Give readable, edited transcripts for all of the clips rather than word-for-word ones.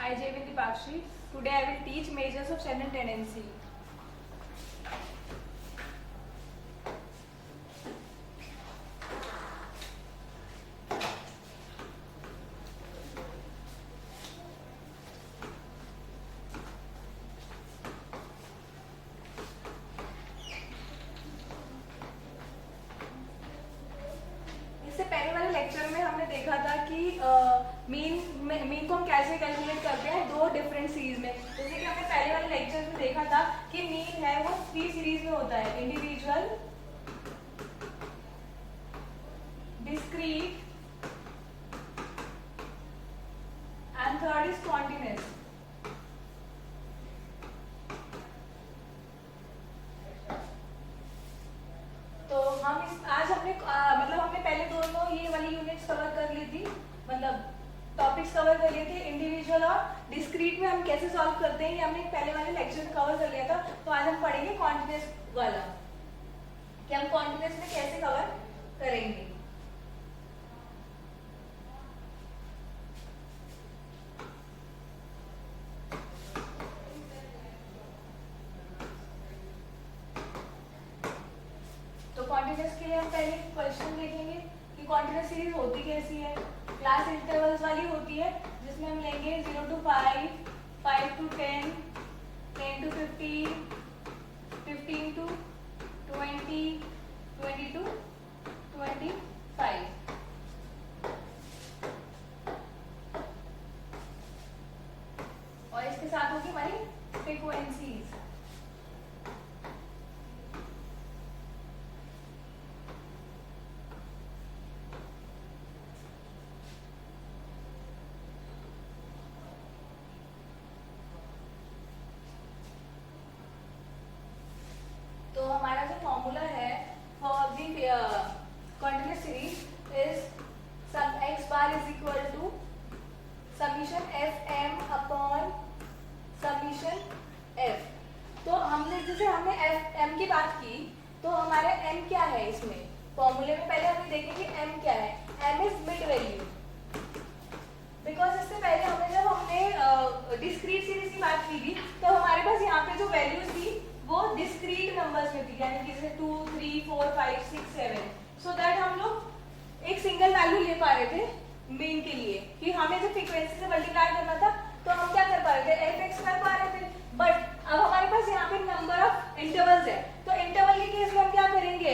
I, Jayavin Dipakshi. Today I will teach measures of channel tendency. इससे पहले वाले lecture में हमने देखा था कि मीन को हम कैसे कैलकुलेट करते हैं दो डिफरेंट सीरीज में। जैसे कि हमने पहले वाले लेक्चर में देखा था कि मीन है वो 3 सीरीज में होता है, individual, discrete and third is continuous. तो हम आज हमने हमने पहले दोनों ये वाली यूनिट्स कवर कर ली थी, मतलब टॉपिक्स कवर कर लिए थे। इंडिविजुअल और डिस्क्रीट में हम कैसे सॉल्व करते हैं ये हमने पहले वाले लेक्चर में कवर कर लिया था। तो आज हम पढ़ेंगे कॉन्टिन्यूअस वाला, कि हम कॉन्टिन्यूअस में कैसे कवर करेंगे। कॉन्टिन्यूअस के लिए हम पहले क्वेश्चन देखेंगे कि कॉन्टिन्यूअस सीरीज होती कैसी है। क्लास इंटरवल्स वाली होती है, जिसमें हम लेंगे 0 to 5, 5 to 10, 10 to 15, 15 to 20, 20 to 25। और इसके साथ होगी हमारी फ्रीक्वेंसीज। तो हमारा जो फॉर्मूला है for the continuous series is sum x bar is equal to summation f m upon summation f. तो हमने जैसे हमने एफ एम की बात की, तो हमारा m क्या है इसमें फॉर्मूले में, पहले हम देखेंगे m क्या है। m is mid value, because इससे पहले हमने डिस्क्रीट सीरीज की बात की थी, तो हमारे पास यहाँ पे जो वैल्यूज थी वो डिस्क्रीट नंबर्स में थी, यानी कि जैसे 2, 3, 4, 5, 6, 7। सो दैट हम लोग एक सिंगल वैल्यू ले पा रहे थे मीन के लिए, कि हमें जब फ्रीक्वेंसी से मल्टीप्लाई करना था तो हम क्या कर पा रहे थे, एफ एक्स कर पा रहे थे। बट अब हमारे पास यहाँ पे नंबर ऑफ इंटरवल्स है, तो इंटरवल के केस में हम क्या करेंगे,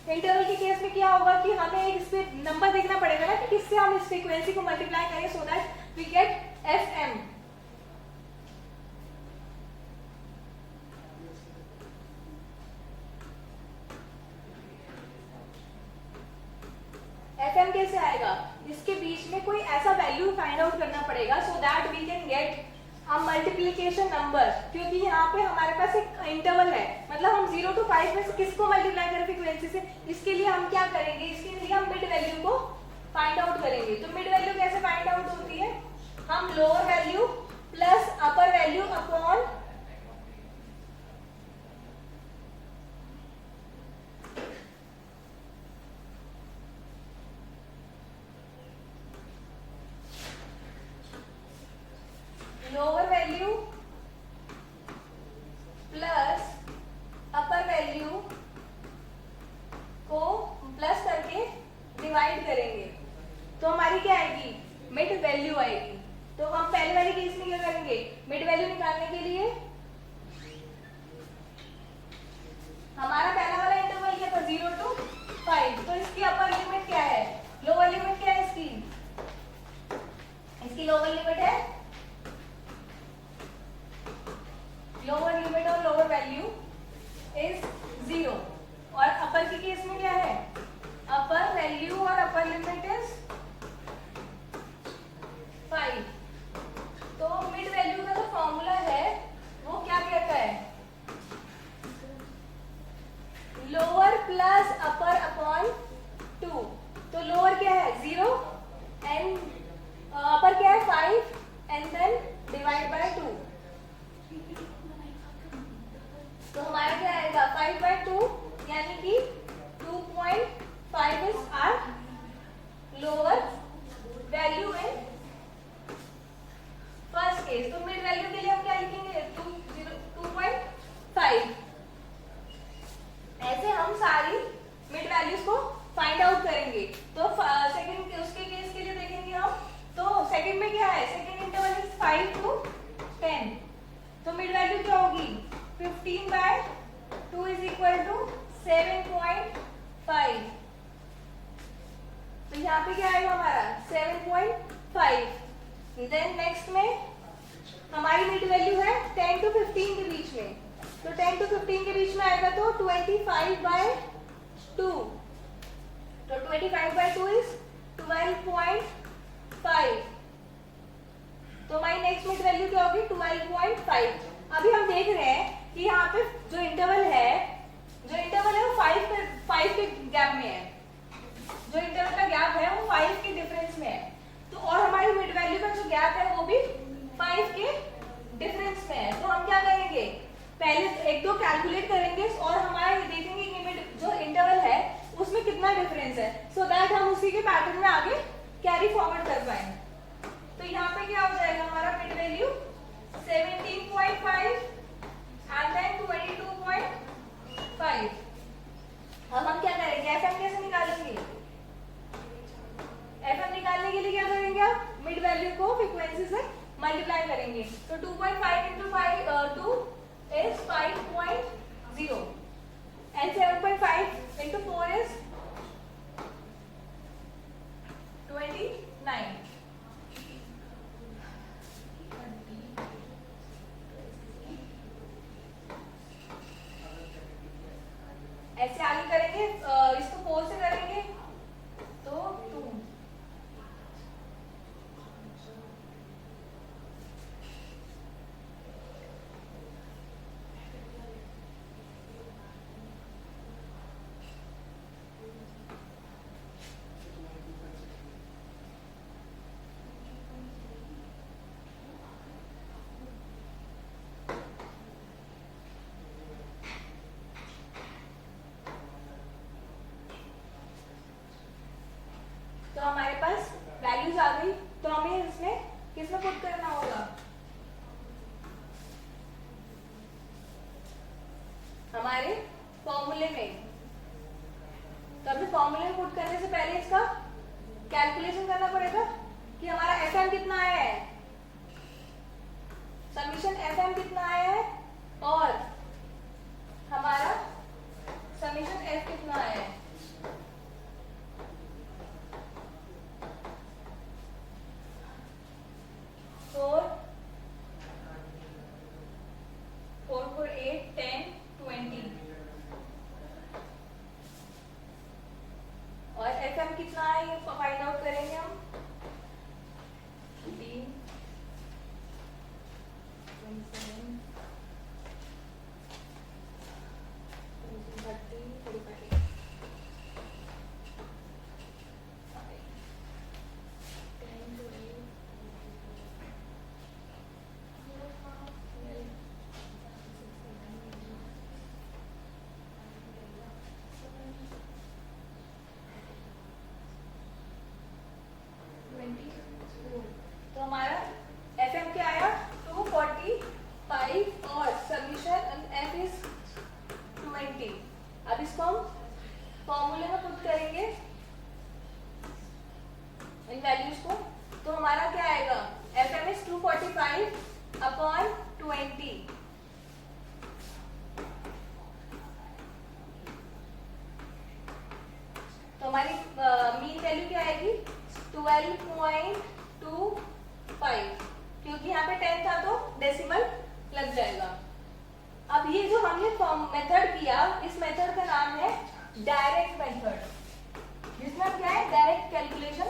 इंटरवल के केस में क्या होगा कि हमें एक इस पे नंबर देखना पड़ेगा ना कि किससे हम इस फ्रीक्वेंसी को मल्टीप्लाई करें, so that we get f m. Fm कैसे आएगा, इसके बीच में कोई ऐसा वैल्यू फाइंड आउट करना पड़ेगा so that we can get a multiplication number. क्योंकि यहाँ पे हमारे पास एक इंटरवल है, मतलब हम 0 to 5 में से किसको मल्टीप्लाई करें फ्रीक्वेंसी से, इसके लिए हम क्या करेंगे, इसके लिए हम मिड वैल्यू को फाइंड आउट करेंगे। तो मिड वैल्यू कैसे फाइंड आउट होती है, हम लोअर वैल्यू प्लस अपर value upon lower value plus अपर वैल्यू को प्लस करके डिवाइड करेंगे, तो हमारी क्या आएगी, मिड वैल्यू आएगी। तो हम पहले वाले केस में क्या करेंगे, मिड वैल्यू निकालने के लिए हमारा पहला वाला इंटरवल क्या था, 0 to 5, तो इसकी अपर लिमिट क्या है, लोअर लिमिट क्या है इसकी लोअर लिमिट है, लोअर लिमिट और लोअर वैल्यू इज 0। और अपर के केस में क्या है, अपर वैल्यू और अपर लिमिट इज 5। तो मिड वैल्यू का जो फॉर्मूला है वो क्या कहता है, लोअर प्लस अपर अपॉन 2। तो लोअर क्या है 0 एंड अपर क्या है 5 एंड देन डिवाइड बाय 2। तो हमारा क्या आएगा 5/2, यानी कि 2.5 is our lower value in first case. Days. तो मिड वैल्यू के लिए हम क्या लिखेंगे 2.5। ऐसे हम सारी मिड वैल्यूज को फाइंड आउट करेंगे। तो सेकंड उसके केस के लिए देखेंगे हम। तो सेकंड में क्या है, सेकंड इंटरवल इज 5 to 10। तो मिड वैल्यू क्या होगी 15/2 इज इक्वल टू 7.5। तो यहाँ पे क्या आएगा हमारा 7.5। देन नेक्स्ट में हमारी मिड वैल्यू है 10 to 15 के बीच में। तो 10 to 15 के बीच में आएगा तो 25/2। तो 25/2 इज 12.5। तो हमारी नेक्स्ट मिड वैल्यू क्या होगी 12.5। अभी हम देख रहे हैं कि यहाँ पे जो इंटरवल है वो 5 के गैप में है। जो इंटरवल का गैप है वो 5 के डिफरेंस में है। तो और हमारी मिड वैल्यू का जो गैप है वो भी 5 के डिफरेंस में है। तो हम क्या करेंगे, पहले एक दो कैलकुलेट करेंगे और हमारे देखेंगे कि मिड जो इंटरवल है उसमें कितना डिफरेंस है, सो दैट हम उसी के पैटर्न में आगे कैरी फॉरवर्ड कर पाएंगे। तो यहाँ पे क्या हो जाएगा हमारा मिड वैल्यू 17.5 एंड देन 22.5। अब हम क्या करेंगे, एफएम कैसे निकालेंगे। एफएम निकालने के लिए क्या करेंगे, आप मिड वैल्यू को फ्रीक्वेंसी से मल्टीप्लाई करेंगे। तो 2.5 into 2 is 5.0 and 7.5 into 4 is 29। ऐसे आगे करेंगे, इसको 4 से करेंगे तो 2। तो हमारे पास वैल्यूज आ गई। तो हमें इसमें किसमें पुट करना होगा, हमारे फॉर्मूले में। तो अभी फॉर्मूले में पुट करने से पहले इसका कैलकुलेशन करना पड़ेगा कि हमारा एफएम कितना आया है, समीशन एफएम कितना आया है और हमारा समीशन एफ कितना आया है। और एफएम कितना है ये फाइंड आउट करेंगे हम। 15, 27, 30, 45, 10 to 8, 22। तो हमारा एफएम क्या आया 245 और सबमिशन एफ इज 20। अब इसको हम फॉर्मूले में पुट करेंगे इन वैल्यूज को। तो हमारा क्या आएगा, एफएम इज 245/20। तो हमारी मीन वैल्यू क्या आएगी 12.25, क्योंकि यहाँ पे 10 था तो डेसिमल लग जाएगा। अब ये जो हमने मेथड किया, इस मेथड का नाम है डायरेक्ट मेथड, जिसमें हम क्या है डायरेक्ट कैलकुलेशन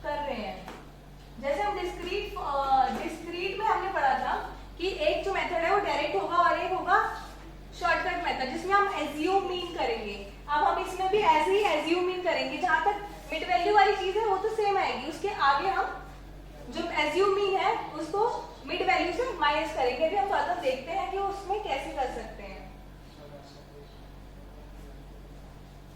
कर रहे हैं। जैसे हम डिस्क्रीट में हमने पढ़ा था कि एक जो मेथड है वो डायरेक्ट होगा और एक होगा शॉर्टकट मेथड, जिसमें हम एज्यूम मीन करेंगे। अब हम इसमें भी ऐसे ही एज्यूम मीन करेंगे। जहां तक मिड वैल्यू वाली चीज है वो तो सेम आएगी, उसके आगे हम जो एज्यूम मीन है उसको मिड वैल्यू से माइनस करेंगे। अभी हम फर्दर देखते हैं कि उसमें कैसे कर सकते हैं।